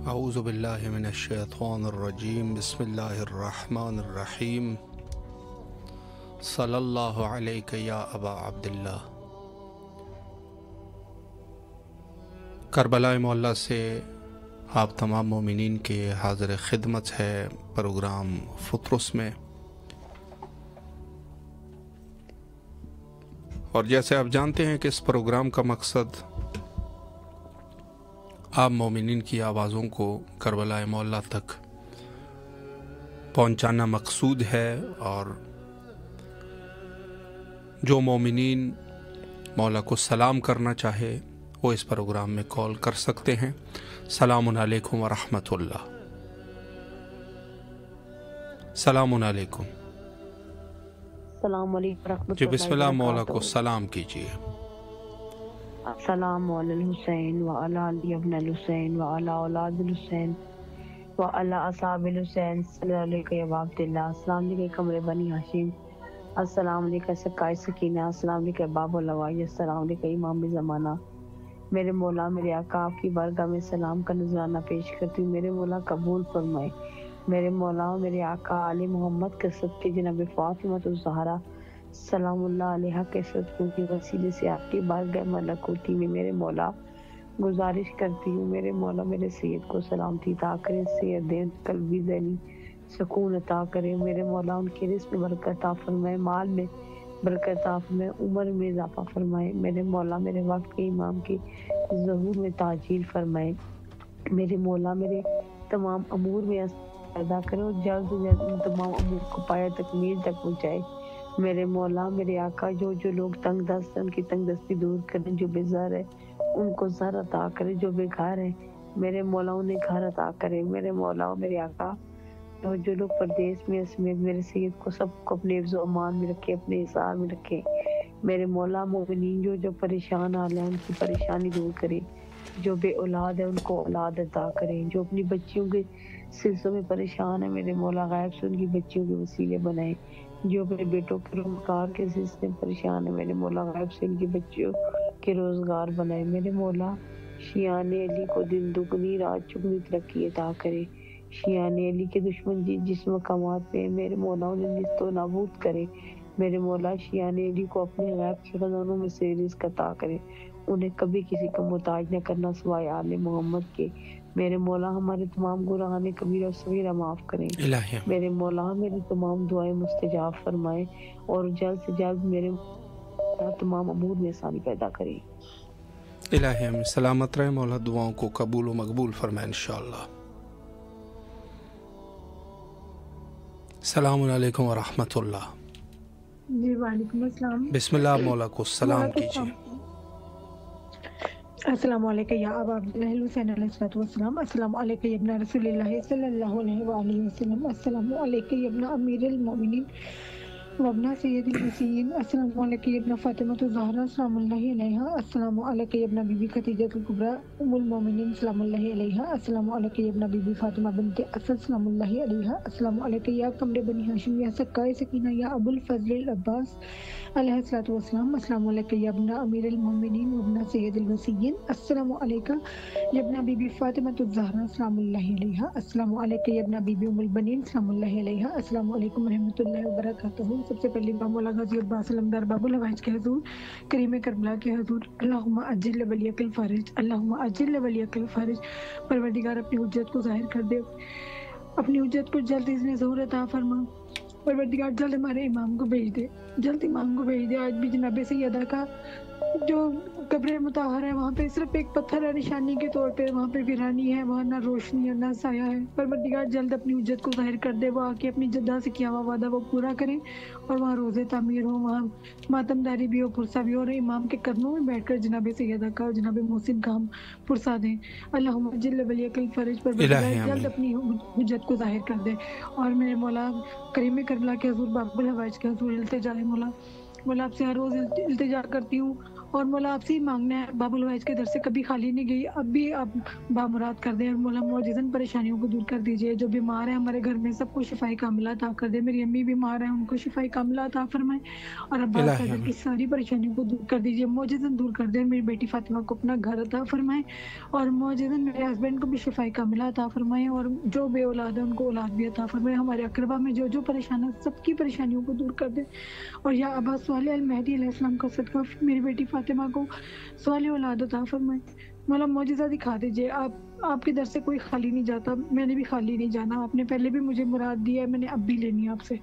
اعوذ باللہ من الشیطان الرجیم بسم اللہ الرحمن الرحیم صلی اللہ علیک یا ابا عبداللہ۔ کربلا معلیٰ سے آپ تمام مومنین کے حاضر خدمت ہے پروگرام فطرس میں، اور جیسے آپ جانتے ہیں کہ اس پروگرام کا مقصد آپ مومنین کی آوازوں کو کربلا معلیٰ تک پہنچانا مقصود ہے، اور جو مومنین مولا کو سلام کرنا چاہے وہ اس پروگرام میں کال کر سکتے ہیں۔ سلام علیکم ورحمۃ اللہ۔ سلام علیکم۔ السلام علیکم ورحمۃ جی اللہ بسم اللہ مولا وبرکاتہ۔ کو سلام کیجیے۔ السلام علی الحسین وعلی علی ابن الحسین وعلی اولاد الحسین وعلی اصحاب الحسین صلی اللہ علیہ وسلم۔ السلام علیکم قمر بنی ہاشم، السلام علیکم سکائے سکینہ، السلام علیکم باب الوائی، السلام علیکم امام زمانہ۔ میرے مولا میرے آقا آپ کی بارگاہ میں سلام کا نذرانہ پیش کرتی ہوں، میرے مولا قبول فرمائے۔ میرے مولا میرے آقا آل محمد کے صدقے جناب فاطمہ الزہرا سلام اللہ علیہ کے صدقوں کی وسیلے سے آپ کی بارگاہ ملکوتی میں میرے مولا گزارش کرتی ہوں، میرے مولا میرے سید کو سلامتی عطا کرے، سید دین قلبی ذہنی سکون عطا کرے، میرے مولا ان کے رزق میں برکت عطا فرمائے، مال میں برکت عطا فرمائے، عمر میں اضافہ فرمائے، میرے مولا میرے وقت کے امام کی ظہور میں تعجیل فرمائے، میرے مولا میرے تمام امور میں پیدا کرے اور جلد سے جلد ان تمام امور کو پایا تکمیل تک پہنچائے۔ میرے مولا میرے آقا جو لوگ تنگ دست ہیں ان کی تنگ دستی دور کریں، جو بے زر ہے ان کو زر عطا کرے، جو بے گھر ہے میرے مولا انہیں گھر عطا کرے، میرے مولا میرے آقا جو لوگ پردیس میں سمیت میرے سید کو سب کو اپنے حفظ و امان میں رکھے، اپنے حصار میں رکھے، میرے مولا مومنین جو پریشان حال ہیں ان کی پریشانی دور کرے، جو بے اولاد ہے ان کو اولاد عطا کرے، جو اپنی بچیوں کے سلسلوں میں پریشان ہے میرے مولا غائب سے ان کی بچیوں کے وسیلے بنائے، جو اپنے بیٹوں کے روزگار کے سلسلے میں پریشان ہے میرے مولا غائب سے ان کی بچیوں کے روزگار بنائے، میرے مولا شیعان علی کو دن دگنی رات چگنی ترقی عطا کرے، شیعان علی کے دشمن جس مقامات پہ میرے مولا انہیں نیست و نابود کرے، میرے مولا شیعان علی کو اپنے غیب کے خزانوں میں سے رزق عطا کرے، انہیں کبھی کسی کا محتاج نہ کرنا سوائے آل محمد کے، میرے مولا ہمارے تمام گناہان کبیرہ و صغیرہ معاف کریں، الہی میرے مولا میری تمام دعائیں مستجاب فرمائے اور جلد سے جلد میرے تمام امور میں آسانی پیدا کریں۔ الہی ہمیں سلامت رہے، مولا دعاؤں کو قبول و مقبول فرمائے انشاءاللہ۔ السلام علیکم ورحمۃ اللہ۔ جی وعلیکم السلام۔ بسم اللہ مولا کو سلام کیجیے۔ السلام علیکم یا ابا عبداللہ حسین علیہ الصلوۃ والسلام، السلام علیکم یا ابن رسول اللہ صلی اللہ علیہ وآلہ وسلم، السلام علیکم یا ابن امیر المومنین وابن سید الوصیین، السلام علیکم یا ابن فاطمہ الزہرا سلام اللہ علیہا، السلام علیکم یا ابن بی بی خدیجہ الکبریٰ ام المومنین سلام اللہ علیہا، السلام علیکم یا ابن بی بی فاطمہ بنت اسد سلام اللہ علیہا، السلام علیکم یا قمر بنی ہاشم یا سکائے سکینہ یا ابو الفضل العباس علیہ الصلوۃ والسلام، السلام علیکم یا ابن امیر المومنین وابن سید الوصیین، السلام علیکم یا ابن بی بی فاطمہ الزہرا سلام اللہ علیہا، السلام علیکم یا ابن بی بی ام البنین سلام اللہ علیہا، السلام علیکم ورحمۃ اللہ وبرکاتہ۔ سب سے پہلے امام مولا غازی عباس علمدار باب الحوائج کے حضور، کریم کربلا کے حضور، اللہم اجل ولیک الفارج، اللہم اجل ولیک الفارج، پروردگار اپنی حجت کو ظاہر کر دے، اپنی حجت کو جلد اذن ظہور عطا فرما، پروردگار جلد ہمارے امام کو بھیج دے، جلد امام کو بھیج دے۔ آج بھی جناب سیدہ کا جو قبر مطہر ہے وہاں پہ صرف ایک پتھر ہے نشانی کے طور پہ، وہاں پہ ویرانی ہے، وہاں نہ روشنی ہے نہ سایہ ہے، پروردگار جلد اپنی حجت کو ظاہر کر دے، وہ آ کے اپنی جدہ سے کیا ہوا وعدہ وہ پورا کریں اور وہاں روزے تعمیر ہو، وہاں ماتم داری بھی ہو، پرسہ بھی ہو، اور امام کے قدموں میں بیٹھ کر جناب سیدہ کا اور جناب محسن کا ہم پرسہ دیں۔ اللہم جل ولیک الفرج، پروردگار جلد اپنی حجت کو ظاہر کر دے۔ اور میرے مولا کریم کربلا کے حضور باب الحوائج کے حضور التجا ہے، مولا آپ سے ہر روز التجا کرتی ہوں اور مولا آپ سے ہی مانگنا ہے، باب الوائز کے در سے کبھی خالی نہیں گئی، اب بھی آپ بامراد کر دیں، اور مولا معجزاً پریشانیوں کو دور کر دیجیے، جو بیمار ہیں ہمارے گھر میں سب کو شفاء کاملہ عطا کر دیں، میری امی بیمار ہیں ان کو شفاء کاملہ عطا فرمائیں، اور ابا الہی قادر کی آمین ساری پریشانیوں کو دور کر دیجیے، معجزاً دور کر دیں، میری بیٹی فاطمہ کو اپنا گھر عطا فرمائیں، اور معجزاً میرے ہسبینڈ کو بھی شفاء کاملہ عطا فرمائیں، اور جو بے اولاد ہے ان کو اولاد بھی عطا فرمائیں، ہمارے اقربا میں جو جو پریشان ہے سب کی پریشانیوں کو دور کر دیں، اور یا ابا صالح المہدی علیہ السلام کا صدقہ میری بیٹی فاطمہ کو صالح اولاد عطا فرمائیں، مولا معجزہ دکھا دیجیے، آپ کے در سے کوئی خالی نہیں جاتا، میں نے بھی خالی نہیں جانا، آپ نے پہلے بھی مجھے مراد دی ہے، میں نے اب بھی لینی ہے آپ سے،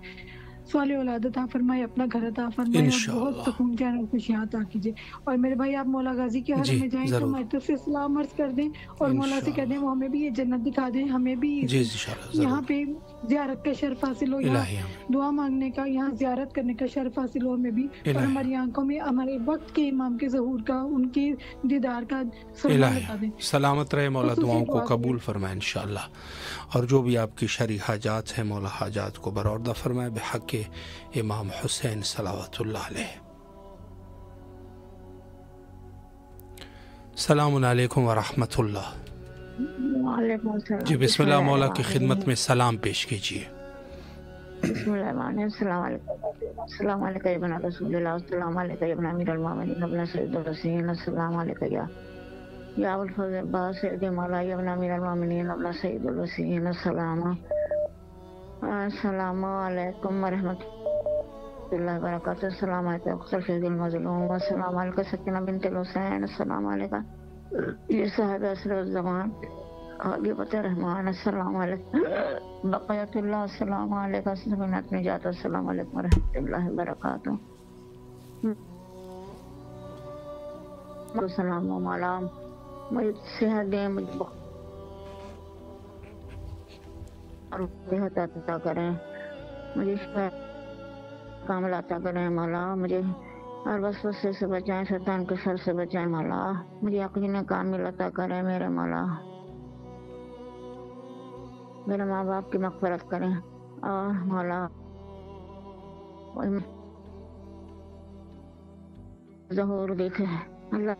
صالح اولاد عطا فرمائے، اپنا گھر عطا فرمائے، اور بہت انشاءاللہ۔ سکون چین اور خوشیاں عطا کیجیے، اور میرے بھائی آپ مولا غازی کے حرم جی میں جائیں تو ضرور، ہماری طرف سے سلام عرض کر دیں، اور مولا سے کہہ دیں انشاءاللہ، وہ ہمیں بھی یہ جنت دکھا دیں، ہمیں بھی جی انشاءاللہ یہاں ضرور، پہ زیارت کا شرف حاصل ہو، یہاں الہی آمین دعا مانگنے کا، یہاں زیارت کرنے کا شرف حاصل ہو ہمیں بھی، اور الہی ہماری آنکھوں میں ہمارے وقت کے امام کے ظہور کا، ان کے دیدار کا سرما الہی لگا دیں، سلامت رہے مولا، خصوصی دعاؤں کو دعا کریں۔ قبول فرمائے انشاءاللہ، اور جو بھی آپ کی شرعی حاجات ہیں مولا حاجات کو برآوردہ فرمائے بحق امام حسین صلوات اللہ علیہ۔ السلام علیکم ورحمۃ اللہ۔ وعلیکم السلام۔ جی بسم اللہ، مولا کی خدمت میں سلام پیش کیجیے۔ بسم اللہ الرحمن الرحیم۔ السلام علیکم، السلام علیکم ابن رسول اللہ، السلام علیکم ابن امیر المومنین، ابن سید الرسولین، السلام علیکم یا ابو الفضل عباس سید مولا ابن امیر المومنین، ابن سید الرسولین، السلام علیکم ورحمۃ اللہ وبرکاتہ، السلام علیکم اختر سید المظلوم، السلام علیکم سکینہ بنت الحسین، السلام علیکم یہ صاحب عصر الزمان غالبۃ الرحمن، السلام علیکم بقیت اللہ، السلام علیکم سبینت نجات، السلام علیکم ورحمۃ اللہ وبرکاتہ، السلام و مولا مجھے صحت دیں، مجھے اور صحت عطا کریں، مجھے شفا کامل عطا کریں مولا، مجھے ہر وسوسے سے بچائیں، شیطان کے شر سے بچائیں مولا، مجھے یقین کامل عطا کریں میرے مولا، میرے ماں باپ کی مغفرت کریں، اور مولا ظہور دیکھے اللہ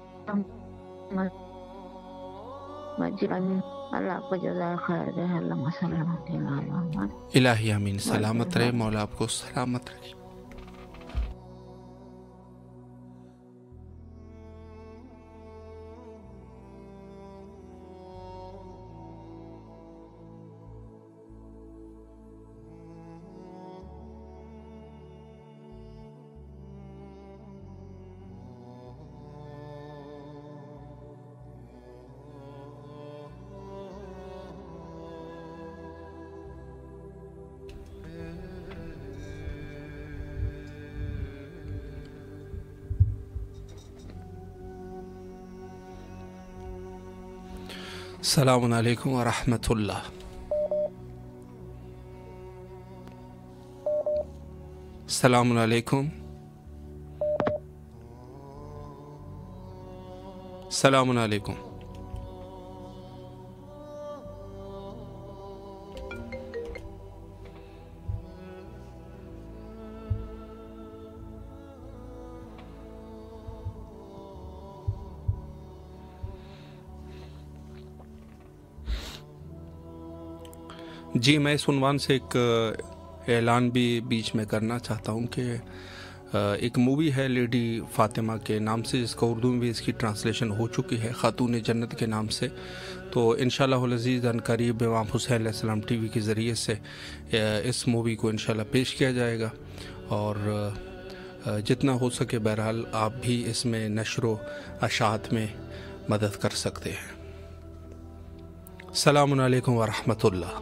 اللہ آپ کو جزائے خیر دے، اللہم صلی اللہ علیہ وسلم۔ الہی آمین، سلامت رہے مولا، آپ کو سلامت رکھے۔ السلام علیکم ورحمۃ اللہ۔ السلام علیکم، السلام علیکم۔ جی میں اس عنوان سے ایک اعلان بھی بیچ میں کرنا چاہتا ہوں کہ ایک مووی ہے لیڈی فاطمہ کے نام سے، جس کا اردو میں بھی اس کی ٹرانسلیشن ہو چکی ہے، خاتون جنت کے نام سے، تو انشاءاللہ العزیز ان قریب امام حسین علیہ السلام ٹی وی کے ذریعے سے اس مووی کو انشاءاللہ پیش کیا جائے گا، اور جتنا ہو سکے بہرحال آپ بھی اس میں نشر و اشاعت میں مدد کر سکتے ہیں۔ السلام علیکم ورحمۃ اللہ۔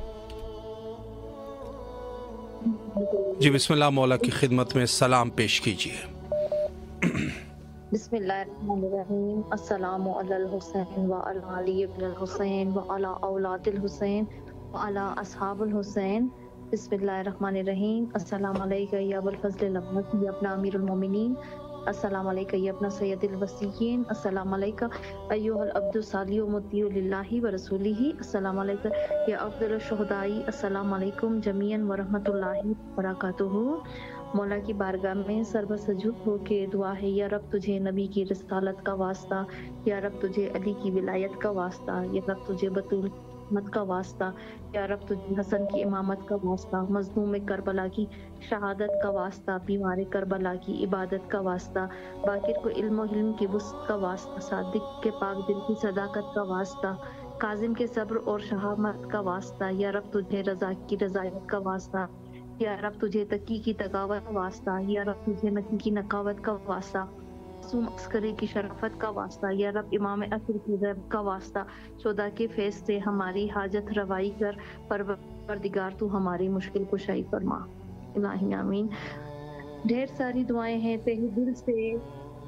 جی بسم اللہ، مولا کی خدمت میں سلام پیش کیجیے۔ بسم اللہ الرحمن الرحیم۔ السلام علی الحسین وعلی علی ابن الحسین وعلی اولاد الحسین وعلی اصحاب الحسین۔ بسم اللہ الرحمن الرحیم۔ السلام علیکم یا ابو الفضل العباس یا ابن امیر المومنین، السلام علیکم یا ابن سید الوصیین، السلام علیکم ایھا العبد الصالح مطیع للہ ورسولہ، السلام علیکم یا افضل الشہداء، السلام علیکم جمیعا ورحمۃ اللہ وبرکاتہ۔ مولا کی بارگاہ میں سربسجود ہو کے دعا ہے، یا رب تجھے نبی کی رسالت کا واسطہ، یا رب تجھے علی کی ولایت کا واسطہ، یا رب تجھے بطول مت کا واسطہ، یا رب تجھے حسن کی امامت کا واسطہ، مظلوم کربلا کی شہادت کا واسطہ، بیمار کربلا کی عبادت کا واسطہ، باقر کو علم و حلم کی وسعت کا واسطہ، صادق کے پاک دل کی صداقت کا واسطہ، کاظم کے صبر اور شہامت کا واسطہ، یا رب تجھے رضا کی رضایت کا واسطہ، یا رب تجھے تقی کی تقاوت کا واسطہ، یا رب تجھے نقی کی نقاوت کا واسطہ، معصوم عسکری کی شرافت کا واسطہ، یا رب امام عصر کی غیب کا واسطہ، شہداء کے فیض سے ہماری حاجت روائی کر، پروردگار تو ہماری مشکل کشائی فرما، الہی آمین۔ ڈھیر ساری دعائیں ہیں تہہ دل سے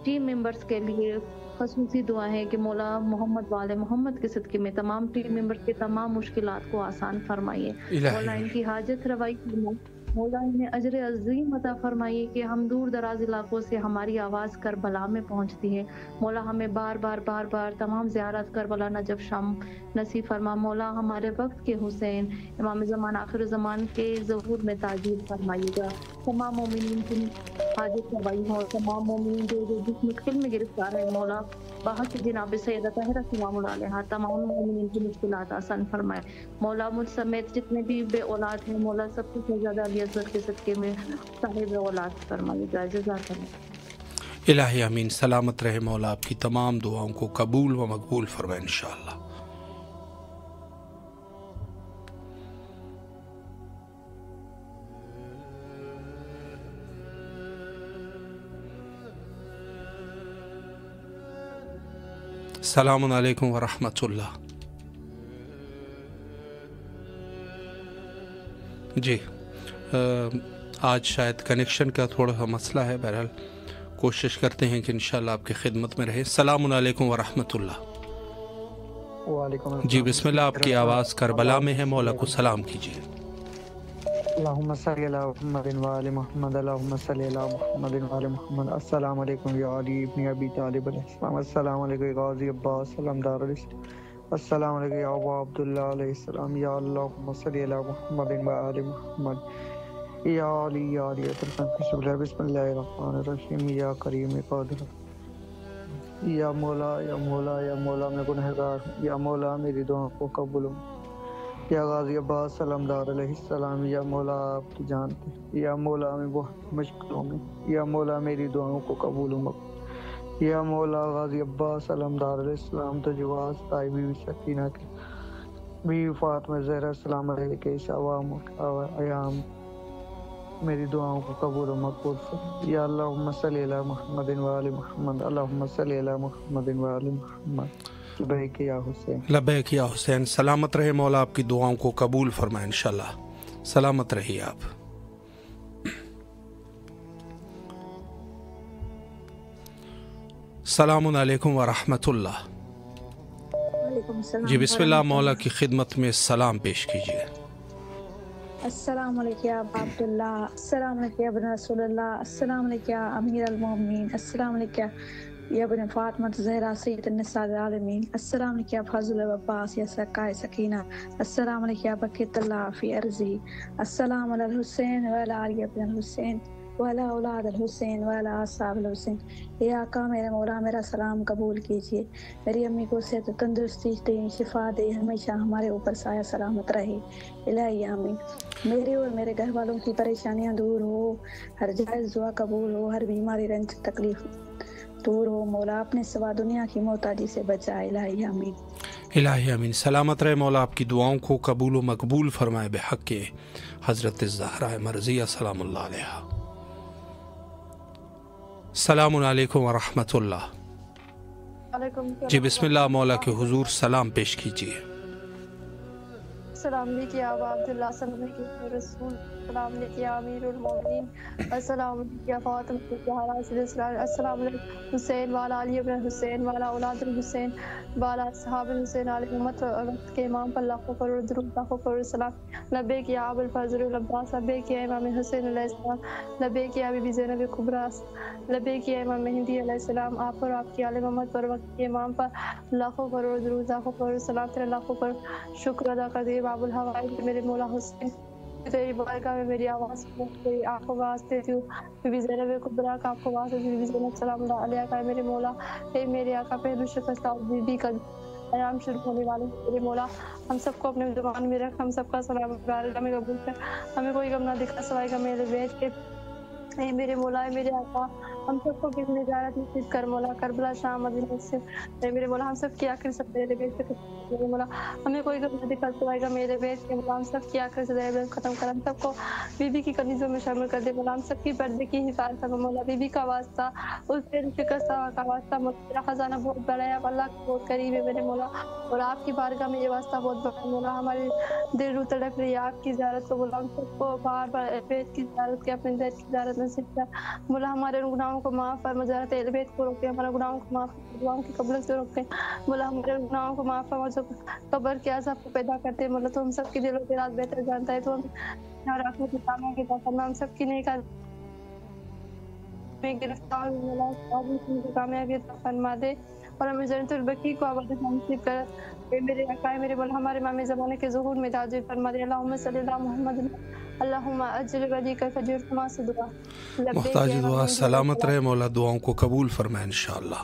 ٹیم ممبرز کے لیے خصوصی دعا ہے کہ مولا محمد والے محمد کے صدقے میں تمام ٹیم ممبرز کے تمام مشکلات کو آسان فرمائیے، مولا ان کی حاجت روائی فرمائے، مولا انہیں اجر عظیم عطا فرمائیے کہ ہم دور دراز علاقوں سے ہماری آواز کربلا میں پہنچتی ہے، مولا ہمیں بار بار تمام زیارت کربلا نجف شام نصیب فرما، مولا ہمارے وقت کے حسین امام زمان آخر زمان کے ظہور میں تاجیل فرمائیے گا، تمام مومنین کی حاجت روائی ہو، تمام مومنین جو جس مشکل میں گرفتار ہے مولا باہر سے جناب سیدہ طاہرہ سلام اللہ علیہا تمام مومنین کی مشکلات آسان فرمائے، مولا مجھ سمیت جتنے بھی بے اولاد ہیں مولا سب سے زیادہ علی اکبر کے صدقے میں صاحب اولاد فرمائیے گا، جزاک اللہ۔ الہی آمین۔ سلامت رہے مولا، آپ کی تمام دعاؤں کو قبول و مقبول فرمائے انشاءاللہ۔ السلام علیکم ورحمۃ اللہ۔ جی آج شاید کنیکشن کا تھوڑا سا مسئلہ ہے، بہرحال کوشش کرتے ہیں کہ انشاءاللہ آپ کی خدمت میں رہے۔ السلام علیکم ورحمۃ اللہ۔ وعلیکم السلام۔ جی بسم اللہ، آپ کی آواز کربلا میں ہے، مولا کو سلام کیجیے۔ اللہم صلی علی محمد وآل محمد، اللہم صلی علی محمد وآل محمد۔ السلام علیکم یا علی ابن ابی طالب علیہ السلام، السلام علیکم یا غازی عباس علمدار علیہ السلام، السلام علیکم یا ابا عبداللہ علیہ السلام، یا اللہم صلی علی محمد وآل محمد، یا علی یا علی بسم اللہ الرحمن الرحیم، یا کریم قادر، یا مولا یا مولا یا مولا میں گنہگار ہوں، یا مولا میری دعا کو قبول ہوں، یا غازی عباس علمدار علیہ السلام، یا مولا آپ کی جانتے، یا مولا میں بہت مشکلوں میں، یا مولا میری دعاؤں کو قبول ہوں، یا مولا غازی عباس علمدار علیہ السلام تو جواز تائی بیوی سکینہ کے بیوی فاطمہ زہرا السلام علیہ کے اس عوام ایام میری دعاؤں کو قبول و مقبول فرما، یا اللہم صلی علی محمد وآل محمد، اللہم صلی علی محمد وآل محمد، لبیک یا حسین۔ لبیک یا حسین۔ سلامت رہے مولا، آپ کی دعاؤں کو قبول فرمائے انشاءاللہ، سلامت رہیے آپ۔ السلام علیکم ورحمۃ اللہ۔ جی بسم اللہ، مولا کی خدمت میں سلام پیش کیجیے۔ السلام علیکم یا ابا عبداللہ، السلام علیکم یا ابن رسول اللہ، السلام علیکم یا امیر المومنین، السلام علیکم یا ابن فاطمہ زہرا سید النساء العالمین، السلام علیکم یا فضل عباس یا سقائے سکینہ، السلام علیکم یا بقیت اللہ فی ارضی، السلام علی الحسین وعلی آل ابن الحسین وعلی اولاد الحسین وعلی اصحاب الحسین۔ یا آقا میرے مولا میرا سلام قبول کیجیے، میری امی کو صحت و تندرستی دیں، شفا دے، ہمیشہ ہمارے اوپر سایہ سلامت رہے، الہی آمین۔ میرے اور میرے گھر والوں کی پریشانیاں دور ہو، ہر جائز دعا قبول ہو، ہر بیماری رنج تکلیف دور ہو، مولا اپنے سوا دنیا کی محتاجی سے بچائے، الہی آمین۔ الہی آمین۔ سلامت رہے مولا، آپ کی دعاؤں کو قبول و مقبول فرمائے بحق حضرت الزہرا مرضیہ سلام اللہ علیہا۔ السلام علیکم ورحمۃ اللہ۔ جی بسم اللہ، مولا کے حضور سلام پیش کیجیے۔ السلام علیکم یا ابا عبداللہ، السلام علیکم یا رسول، السلام علیکم یا امیر المومنین، السلام علیکم یا فاطمہ الزہرا سید الاسلام، السلام علیکم حسین والا علی ابن حسین والا اولاد الحسین والا اصحاب الحسین علیہ امت وقت کے امام پر لاکھوں کروڑ درود لاکھوں کروڑ سلام۔ لبیک یا ابو الفضل العباس، لبیک یا امام حسین علیہ السلام، لبیک یا بی بی زینب کبریٰ، لبیک یا امام مہدی علیہ السلام، آپ پر آپ کی آل محمد پر وقت کے امام پر لاکھوں کروڑ درود لاکھوں کروڑ سلام، تیرے لاکھوں کروڑ شکر ادا کر دیے باب الحوائج میرے مولا حسین تیری بارگاہ میں میری آواز تیری آپ کو آواز دیتی ہوں. بی بی زینب کبریٰ کا آپ کو آواز دیتی ہوں. بی بی زینب سلام اللہ علیہ کا میرے مولا. اے میرے آقا پہلو شکست بی بی کا ایام شروع ہونے والے میرے مولا. ہم سب کو اپنے زبان میں رکھ. ہم سب کا سلام بارگاہ میں قبول کر. ہمیں کوئی غم نہ دکھا سوائے گا میرے بیت کے. اے میرے مولا اے میرے آقا ہم سب کو کس نجات نصیب کر مولا. کربلا شام مدینہ سے اے میرے مولا ہم سب کی آخری سب میرے بیت سے میرے مولا. ہمیں کوئی غم نہ دکھا سوائے گا میرے بیت کے مولا. ہم سب کی آخری سے ختم کر. ہم سب کو بی بی کی کنیزوں میں شامل کر دے مولا. ہم سب کی پردے کی حفاظت کر مولا. بی بی کا واسطہ اس دن شکست کا واسطہ میرا خزانہ بہت بڑا ہے. اللہ کا بہت قریب ہے میرے مولا. اور آپ کی بارگاہ میں یہ واسطہ بہت بڑا ہے مولا. ہماری دل رو تڑپ رہی ہے آپ کی زیارت کو مولا. ہم سب کو بار بار بیت کی زیارت کے اپنے بیت کی زیارت نصیب کر مولا. ہمارے گناہوں کو معاف فرما. زیارت اہل بیت کو روکتے. ہمارے گناہوں کو معاف کر. دعاؤں کی قبول سے روکتے مولا. ہمارے گناہوں کو معاف فرما. جو قبر کے عذاب کو پیدا کرتے ہیں مولا. تو ہم سب کی دلوں کی رات بہتر جانتا ہے. تو ہم رکھنے کی کامیابی کی فرما. ہم سب کی نہیں کر میں گرفتار مولا. کامیابی فرما دے اور ہمیں جنت البقیع کو آباد نصیب کر. اے میرے آقا میرے مولا ہمارے امام زمانے کے ظہور میں تاجر فرما دے. اللہم صلی اللہ محمد اللہم اجل وجیک فجر کما سے دعا. محتاج دعا سلامت رہے مولا. دعاؤں کو قبول فرمائے انشاءاللہ.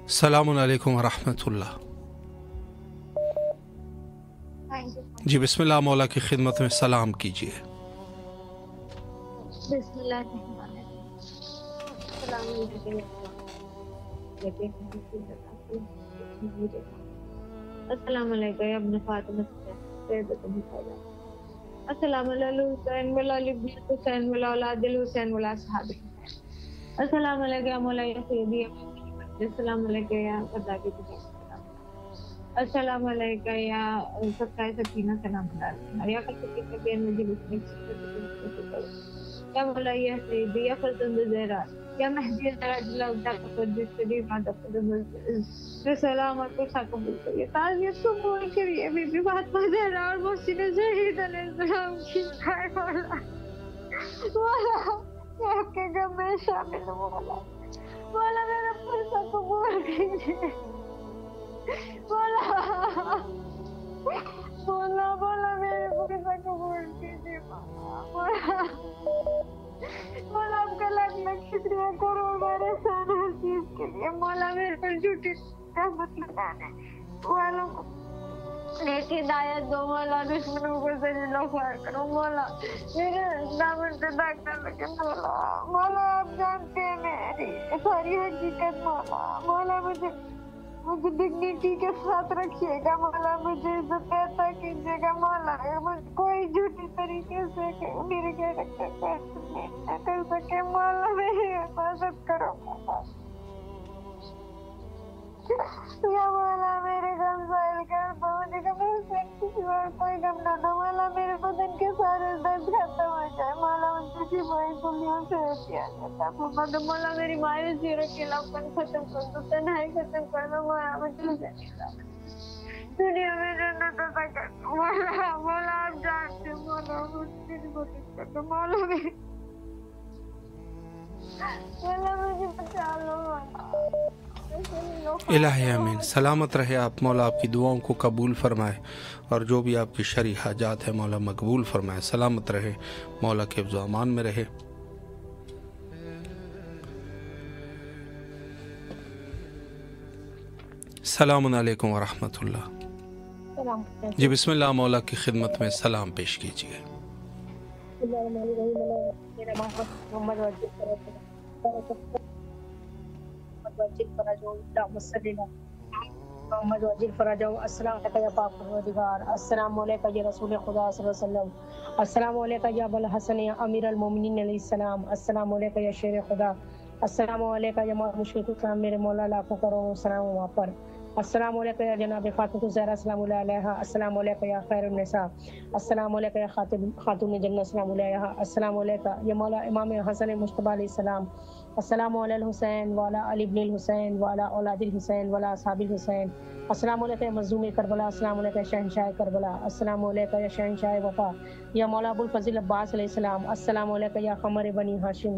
السلام علیکم ورحمۃ اللہ. جی بسم اللہ مولا کی خدمت میں سلام کیجیے. بسم اللہ الرحمن الرحیم. السلام علیکم یا ابن فاطمہ. السلام علیکم حسین ولا علی بن حسین ولا اولاد الحسین ولا اصحاب. السلام علیکم یا مولا یا سیدی. السلام علیکم یا خدا کی بجائے. السلام علیکم یا سکائے سکینہ سلام علیکم یا کسی کے بین مجھے یا مولا یا سیدی یا فرزند زہرا یا مہدی رضی اللہ تقدس شریف مادہ فرزند سلام آپ کو قبول کریے. تعزیت قبول کریے بی بی فاطمہ زہرا اور محسن شہید علیہ السلام کی مولا. مولا آپ کے غم میں شامل مولا. مولا میرا پرسہ قبول کیجیے مولا. مولا مولا میرے پرسہ قبول کیجیے مولا. مولا آپ کا لاکھ لاکھ شکریہ کروڑ بار احسان ہر چیز کے لیے مولا. میرے پر جھوٹی رحمت لگانے والوں کو نیک ہدایت دو مولا. دشمنوں کو ذلیل خوار کرو مولا. میرے دامن سے داغ نہ لگے مولا. مولا آپ جانتے ہیں میری ساری حقیقت مولا. مولا مجھے ڈگنیٹی کے ساتھ رکھیے گا مولا. مجھے عزت عطا کیجیے گا مولا. کوئی جھوٹی طریقے سے میرے کیریکٹر کو نہ کر سکے مولا. میری حفاظت کرو مولا. یا مولا میرے غم ظاہر کر دو. مجھے غم سے کسی اور کوئی غم نہ دو مولا. میرے بدن کے سارے درد ختم ہو جائے مولا. مجھے شفائی کلیوں سے دیا جاتا محمد مولا. میری مایوسی اور اکیلاپن ختم کر دو. تنہائی ختم کر دو مولا. مجھے دنیا میں جنت عطا کر دو مولا. مولا آپ جانتے مولا. مجھے مدد کر دو مولا. مولا مجھے بچا لو مولا. الہی آمین. سلامت رہے آپ مولا. آپ کی دعاؤں کو قبول فرمائے اور جو بھی آپ کی شرعی حاجات ہے مولا مقبول فرمائے. سلامت رہے مولا کے حفظ و امان میں رہے. السلام علیکم ورحمۃ اللہ. جی بسم اللہ مولا کی خدمت میں سلام پیش کیجیے. محمد وجیل فراجو. السلام علیکم یا پاک پروردگار. السلام علیکم یا رسول خدا صلی اللہ علیہ وسلم. السلام علیکم یا ابوالحسن یا امیر المومنین علیہ السلام. السلام علیکم یا شیر خدا. السلام علیکم یا مشرق السلام. میرے مولا لاکھوں کروڑوں سلام وہاں پر. السلام علیکم یا جناب فاطمہ الزہرا سلام اللہ علیہا. السلام علیکم یا خیر النساء. السلام علیکم یا خاتون جنت سلام اللہ علیہا. السلام علیکم یا مولا امام حسن مجتبی علیہ السلام. السلام علی الحسین وعلی علی ابن الحسین وعلی اولاد الحسین وعلی اصحاب الحسین. السلام علیکم یا مظلوم کربلا. السلام علیکم یا شہنشاہ کربلا. السلام علیکم یا شہنشاہ وفا یا مولا ابو الفضل عباس علیہ السلام. السلام علیکم یا قمر بنی ہاشم.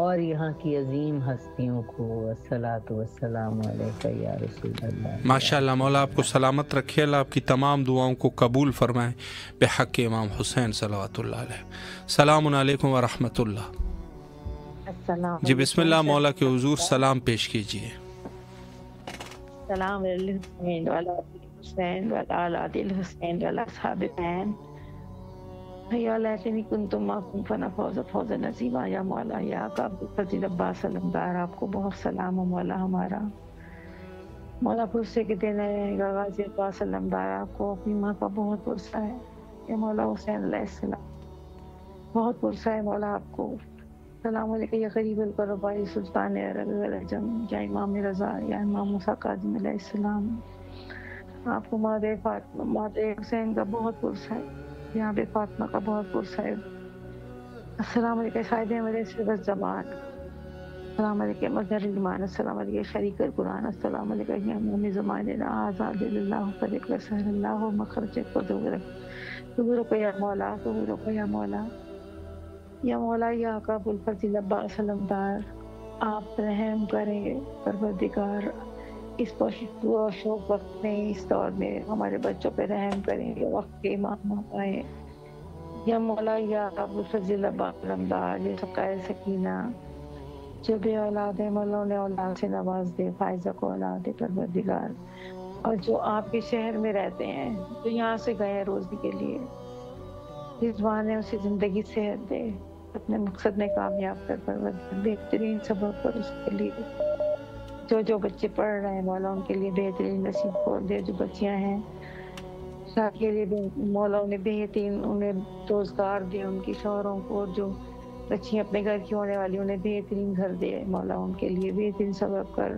اور یہاں کی عظیم ہستیوں کو الصلاۃ والسلام علیکہ یا رسول اللہ۔ ماشاءاللہ، مولا آپ کو سلامت رکھے، اللہ آپ کی تمام دعاؤں کو قبول فرمائے بحق امام حسین صلوات اللہ علیہ۔ السلام علیکم ورحمۃ اللہ۔ جی بسم اللہ، مولا کے حضور سلام پیش کیجیے۔ السلام علیکم وعلی حسین وعلی الحسین وعلی اصحاب الحسین۔ یا لیتنی کنت معکم فنفوز فوزا نصیبا۔ یا مولا، یا آقا فضیل عباس علمدار، آپ کو بہت سلام ہے مولا ہمارا۔ مولا پرسے کے دن ہے غازی عباس علمدار، آپ کو اپنی ماں کا بہت پرسہ ہے۔ یا مولا حسین علیہ السلام بہت پرسہ ہے مولا آپ کو۔ السلام علیکم یا قریب القربائی سلطان عرب العجم، یا امام رضا، یا امام موسیٰ کاظم علیہ السلام، آپ کو مادر فاطمہ مادر حسین کا بہت پرسہ ہے، یہاں پہ فاطمہ کا بہت پرسہ ہے۔ السلام علیکم صاحب میرے صرف زمان، السلام علیکم مظہر ایمان، السلام علیکم شریک القرآن، السلام علیکم یا مومی زماننا آزاد اللہ فرق سہر اللہ مخرج قدورک یا مولا، قدورک یا مولا۔ یا مولا، یا آقا ابوالفضل عباس علمدار، آپ رحم کریں پروردگار، اس شوق وقت میں، اس دور میں ہمارے بچوں پہ رحم کریں، یہ وقت کے امام آئے۔ یا مولا، یا آقا ابوالفضل عباس علمدار، یہ سقائے سکینہ جو بے اولاد ہے، مولا انہیں اولاد سے نواز دے، فائزہ کو اولاد دے پروردگار، اور جو آپ کے شہر میں رہتے ہیں، جو یہاں سے گئے ہیں روزی کے لیے، رضوان ہے اسے زندگی صحت دے، اپنے مقصد میں کامیاب کر پروردگار، بہترین سبب پر اس کے لیے جو بچے پڑھ رہے ہیں مولا ان کے لیے بہترین نصیب کھول دے، جو بچیاں ہیں شادی کے لیے مولا انہیں بہترین انہیں روزگار دے، ان کی شوہروں کو، اور جو بچیاں اپنے گھر کی ہونے والی انہیں بہترین گھر دے مولا، ان کے لیے بہترین سبب کر،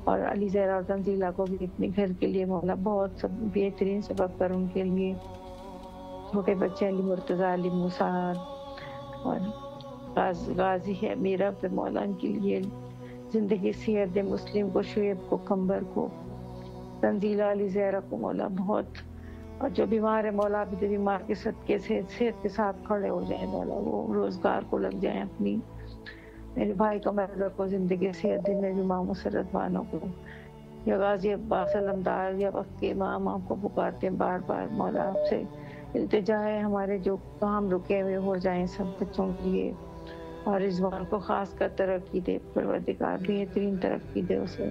اور علی زہرا اور تنزیلہ کو بھی اپنے گھر کے لیے مولا بہت بہترین سبب کر، ان کے لیے چھوٹے بچے علی مرتضیٰ، علی موسیٰ اور غازی ہے میرا پہ مولا، ان کے لیے زندگی صحت دے، مسلم کو، شعیب کو، کمبر کو، تنزیلہ، علی زہرا کو مولا بہت، اور جو بیمار ہے مولا بھی بیمار کے صدقے سے صحت کے ساتھ کھڑے ہو جائیں مولا، وہ روزگار کو لگ جائیں اپنی، میرے بھائی کا مرض کو زندگی صحت دے، میرے امام مسرت وانوں کو، یا غازی عباس علمدار، یا وقت کے امام آپ کو پکارتے ہیں بار بار مولا، آپ سے التجا ہے ہمارے جو کام رکے ہوئے ہو جائیں سب بچوں کے لیے، اور رضوان کو خاص کر ترقی دے پروردگار، بہترین ترقی دے اسے،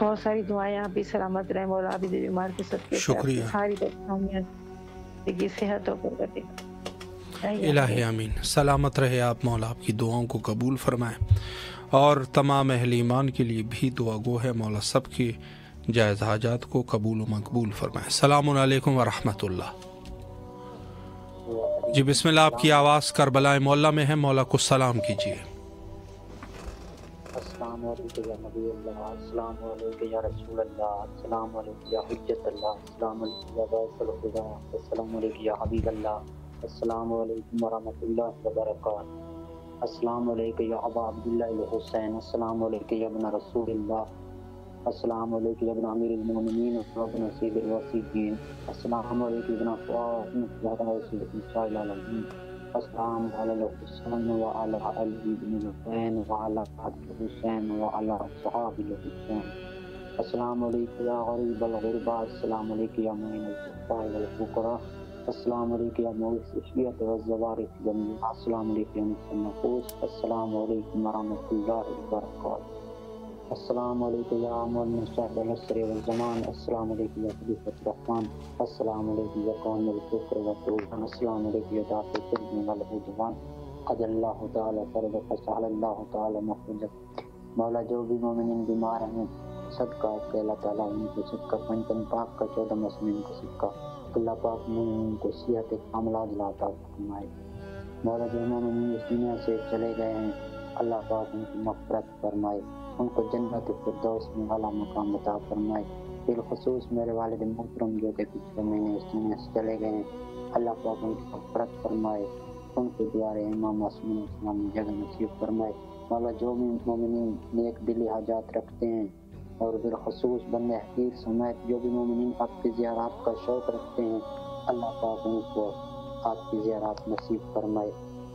بہت ساری دعائیں، آپ بھی سلامت رہیں مولا، آپ بھی بیمار کے صدقے شکریہ، ساری زندگی صحت ہو پروردگار، الہی آمین۔ سلامت رہے آپ، مولا آپ کی دعاؤں کو قبول فرمائے، اور تمام اہل ایمان کے لیے بھی دعا گو ہے، مولا سب کی جائز حاجات کو قبول و مقبول فرمائے۔ السلام علیکم ورحمۃ اللہ۔ جی بسم اللہ، آپ کی آواز کربلا مولا میں ہے، مولا کو سلام کیجیے۔ السلام علیکم یا نبی اللہ، السلام علیکم یا رسول اللہ، السلام علیکم یا حجت اللہ، السلام علیکم یا باعث الخدا، السلام علیکم یا حبیب اللہ، السلام علیکم ورحمۃ اللہ وبرکاتہ، السلام علیکم یا ابا عبداللہ الحسین، السلام علیکم یا ابن رسول اللہ، السلام علیکم یا ابن امیر المومنین و ابن سید الوصیین، السلام علیکم ابن فاطمہ شاہ العالمین، السلام علی الحسین و علی علی بن الحسین و علی الحسین و علی صحاب الحسین، السلام علیکم یا غریب الغرباء، السلام علیکم یا معین الفقراء والفقراء، السلام علیکم یا مورث الشیعۃ والزوارث جميعا، السلام علیکم یا مفتی النفوس، السلام علیکم ورحمۃ اللہ وبرکاتہ، السلام علیکم یا عامل مصطفی العصر والزمان، السلام علیکم یا خلیفۃ الرحمن، السلام علیکم یا قوم الفکر والطوفان، السلام علیکم یا دافع الظلم والعدوان، قد اللہ تعالی فرض فسأل اللہ تعالی مخرج۔ مولا جو بھی مومنین بیمار ہیں صدقہ کہ اللہ تعالیٰ ان کو صدقہ پنجتن پاک کا 14 مسلمین کو صدقہ اللہ پاک مومنین کو صحت کاملہ عطا فرمائے۔ مولا جو مومنین اس دنیا سے چلے گئے ہیں اللہ پاک ان کی مغفرت فرمائے، ان کو جنت فردوس میں اعلیٰ مقام عطا فرمائے۔ بالخصوص میرے والد محترم جو کہ پچھلے مہینے اس دنیا سے چلے گئے ہیں اللہ پاک ان کی مغفرت فرمائے، ان کے دوارے امام معصوم اسلام جگہ نصیب فرمائے۔ مولا جو بھی مومنین نیک دلی حاجات رکھتے ہیں اور بالخصوص بندے حقیر سمیت جو بھی مومنین آپ کی زیارات کا شوق رکھتے ہیں اللہ پاک ان کو آپ کی زیارات نصیب فرمائے۔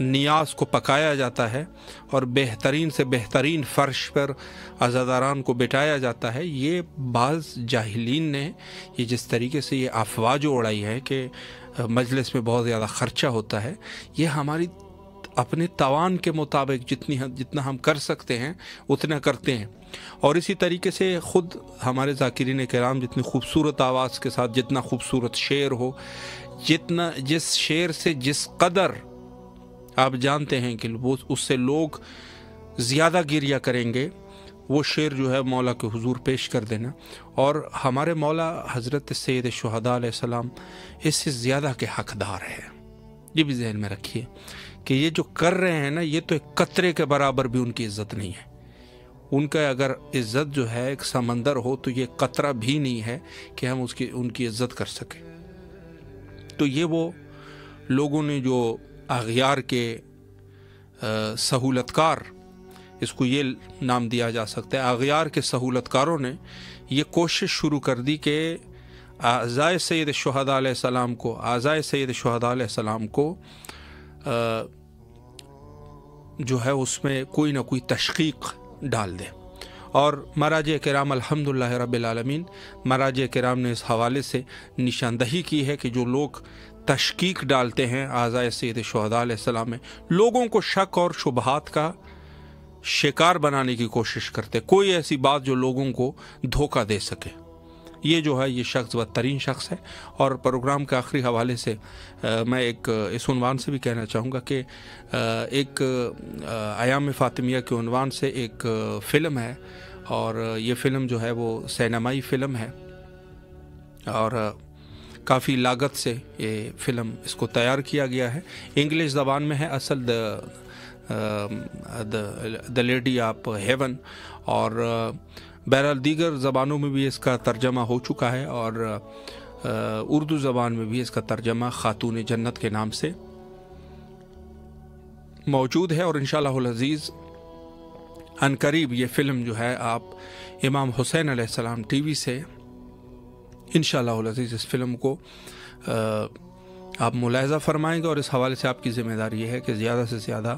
نیاز کو پکایا جاتا ہے اور بہترین سے بہترین فرش پر عزاداران کو بٹھایا جاتا ہے، یہ بعض جاہلین نے یہ جس طریقے سے یہ افواہ جو اڑائی ہے کہ مجلس میں بہت زیادہ خرچہ ہوتا ہے، یہ ہماری اپنے توان کے مطابق جتنا ہم کر سکتے ہیں اتنا کرتے ہیں. اور اسی طریقے سے خود ہمارے ذاکرین کرام جتنی خوبصورت آواز کے ساتھ جتنا خوبصورت شعر ہو، جس شعر سے جس قدر آپ جانتے ہیں کہ اس سے لوگ زیادہ گریہ کریں گے، وہ شعر جو ہے مولا کے حضور پیش کر دینا. اور ہمارے مولا حضرت سید الشہداء علیہ السلام اس سے زیادہ کے حقدار ہے. یہ بھی ذہن میں رکھیے کہ یہ جو کر رہے ہیں نا، یہ تو ایک قطرے کے برابر بھی ان کی عزت نہیں ہے. ان کا اگر عزت جو ہے ایک سمندر ہو تو یہ قطرہ بھی نہیں ہے کہ ہم ان کی عزت کر سکیں. تو یہ وہ لوگوں نے جو اغیار کے سہولتکار، اس کو یہ نام دیا جا سکتا ہے، اغیار کے سہولتکاروں نے یہ کوشش شروع کر دی کہ اعزائے سید الشہداء علیہ السلام کو، اعزائے سید الشہداء علیہ السلام کو جو ہے اس میں کوئی نہ کوئی تشقیق ڈال دے. اور مراجع کرام الحمدللہ رب العالمین، مراجع کرام نے اس حوالے سے نشاندہی کی ہے کہ جو لوگ تشقیق ڈالتے ہیں اعزائے سید الشہداء علیہ السلام میں، لوگوں کو شک اور شبہات کا شکار بنانے کی کوشش کرتے، کوئی ایسی بات جو لوگوں کو دھوکہ دے سکے، یہ جو ہے یہ شخص بدترین شخص ہے. اور پروگرام کے آخری حوالے سے میں ایک اس عنوان سے بھی کہنا چاہوں گا کہ ایک ایام فاطمیہ کے عنوان سے ایک فلم ہے، اور یہ فلم جو ہے وہ سینمائی فلم ہے، اور کافی لاگت سے یہ فلم اس کو تیار کیا گیا ہے. انگلش زبان میں ہے اصل دا لیڈی آف ہیون، اور بہرحال دیگر زبانوں میں بھی اس کا ترجمہ ہو چکا ہے، اور اردو زبان میں بھی اس کا ترجمہ خاتون جنت کے نام سے موجود ہے. اور انشاءاللہ العزیز عنقریب یہ فلم جو ہے آپ امام حسین علیہ السلام ٹی وی سے انشاءاللہ العزیز اس فلم کو آپ ملاحظہ فرمائیں گے. اور اس حوالے سے آپ کی ذمہ داری یہ ہے کہ زیادہ سے زیادہ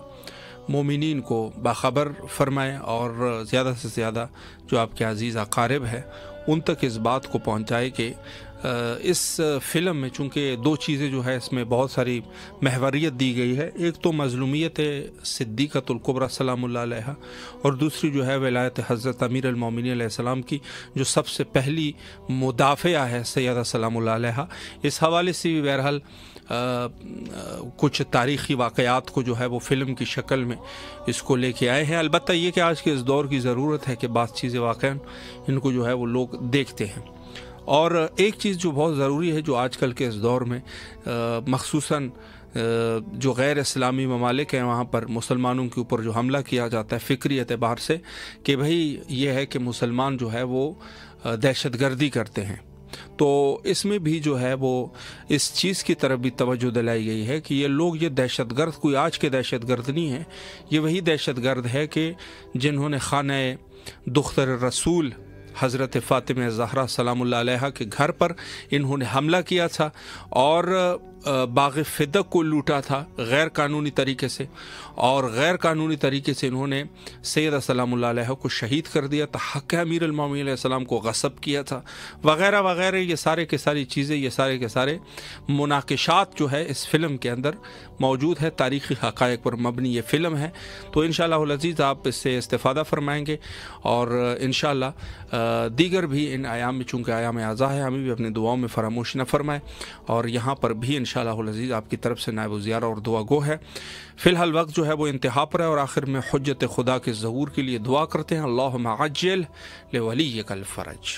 مومنین کو باخبر فرمائیں، اور زیادہ سے زیادہ جو آپ کے عزیز اقارب ہیں ان تک اس بات کو پہنچائے کہ اس فلم میں چونکہ دو چیزیں جو ہے اس میں بہت ساری محوریت دی گئی ہے، ایک تو مظلومیت صدیقۃ الکبریٰ سلام اللہ علیہا، اور دوسری جو ہے ولایت حضرت امیر المومنین علیہ السلام کی جو سب سے پہلی مدافعہ ہے سیدہ سلام اللہ علیہا. اس حوالے سے بھی بہرحال کچھ تاریخی واقعات کو جو ہے وہ فلم کی شکل میں اس کو لے کے آئے ہیں. البتہ یہ کہ آج کے اس دور کی ضرورت ہے کہ بعض چیزیں واقعاً ان کو جو ہے وہ لوگ دیکھتے ہیں. اور ایک چیز جو بہت ضروری ہے جو آج کل کے اس دور میں مخصوصاً جو غیر اسلامی ممالک ہیں وہاں پر مسلمانوں کے اوپر جو حملہ کیا جاتا ہے فکری اعتبار سے کہ بھئی یہ ہے کہ مسلمان جو ہے وہ دہشت گردی کرتے ہیں، تو اس میں بھی جو ہے وہ اس چیز کی طرف بھی توجہ دلائی گئی ہے کہ یہ لوگ، یہ دہشت گرد کوئی آج کے دہشت گرد نہیں ہیں، یہ وہی دہشت گرد ہے کہ جنہوں نے خانہ دختر رسول حضرت فاطمہ زہرا سلام اللہ علیہا کے گھر پر انہوں نے حملہ کیا تھا اور باغ فدق کو لوٹا تھا غیر قانونی طریقے سے، اور غیر قانونی طریقے سے انہوں نے سیدہ سلام اللہ علیہ کو شہید کر دیا تھا، حق امیر المومنین علیہ السلام کو غصب کیا تھا وغیرہ وغیرہ. یہ سارے کے ساری چیزیں، یہ سارے کے سارے مناقشات جو ہے اس فلم کے اندر موجود ہے. تاریخی حقائق پر مبنی یہ فلم ہے. تو انشاءاللہ العزیز آپ اس سے استفادہ فرمائیں گے، اور انشاءاللہ دیگر بھی ان ایام میں، چونکہ ایام اعزا ہے، ہمیں بھی اپنے دعاؤں میں فراموش نہ فرمائیں، اور یہاں پر بھی انشاءاللہ العزیز آپ کی طرف سے نائب الزیارہ اور دعا گو ہے. فی الحال وقت جو ہے وہ انتہا پر ہے، اور آخر میں حجت خدا کے ظہور کے لیے دعا کرتے ہیں. اللہم عجل لولیک الفرج.